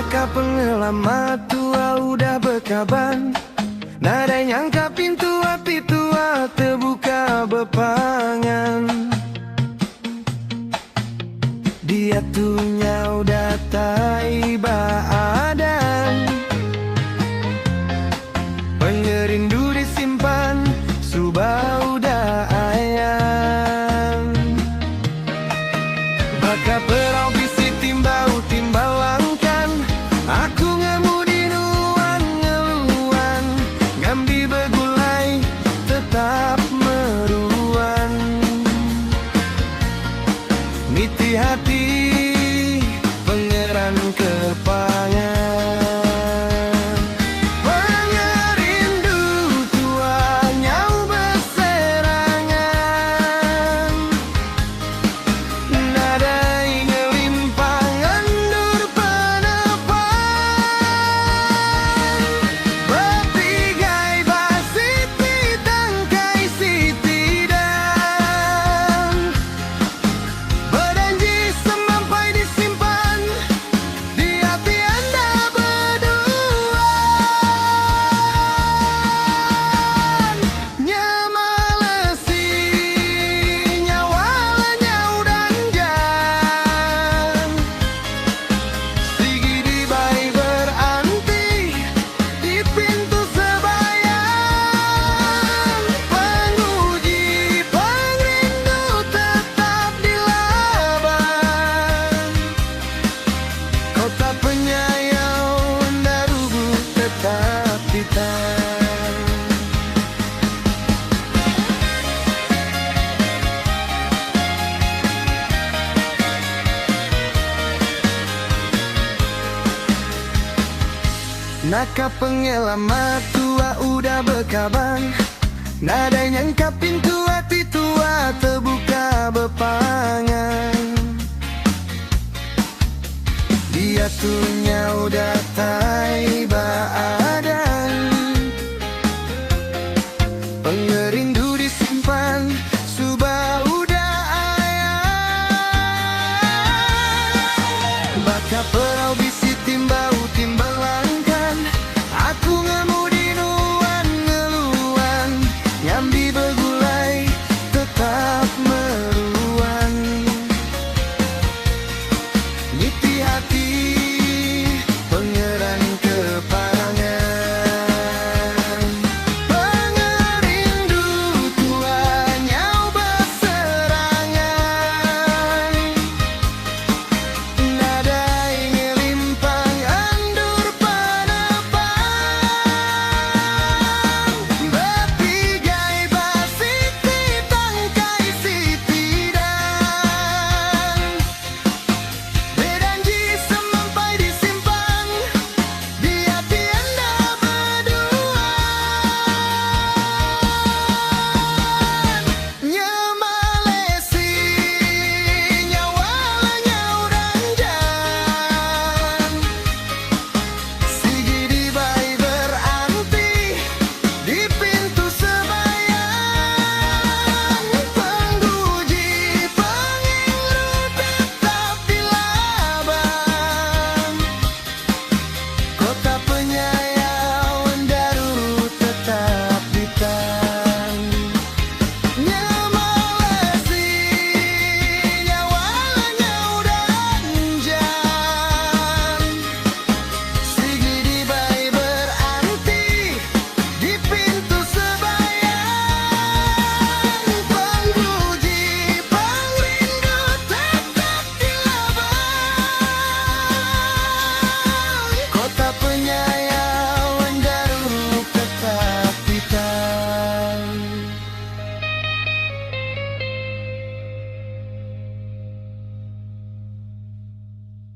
Maka pengelama tua udah berkaban, nada nyangka pintu hati tua terbuka bepangan. Dia tunya udah taiba adan, pengerindu disimpan, subah udah ayam. Baka perau bisi timbau timbalangkan, aku ngemudi nuan ngeluan, ngambi begulai tetap meruan. Niti hati pangeran kepangan, pengerindu tua nyau berserangan, nadai ngelimpang endur penepan, bertigai basiti tangkai siti dan berjanji sampai disimpan di hati anda berdua. Nyamalesi nyawala nyau dan jan, sigi di bayi beranti di pintu sebayan, penguji pengrindu tetap dilaban, kota penyayang darugu tetap hitam. Naka pengelama tua udah berkaban, nada nyangka pintu hati tua terbuka bepangan. Dia tunya udah taiba adan, pengerindu disimpan, subah udah ayam. Baka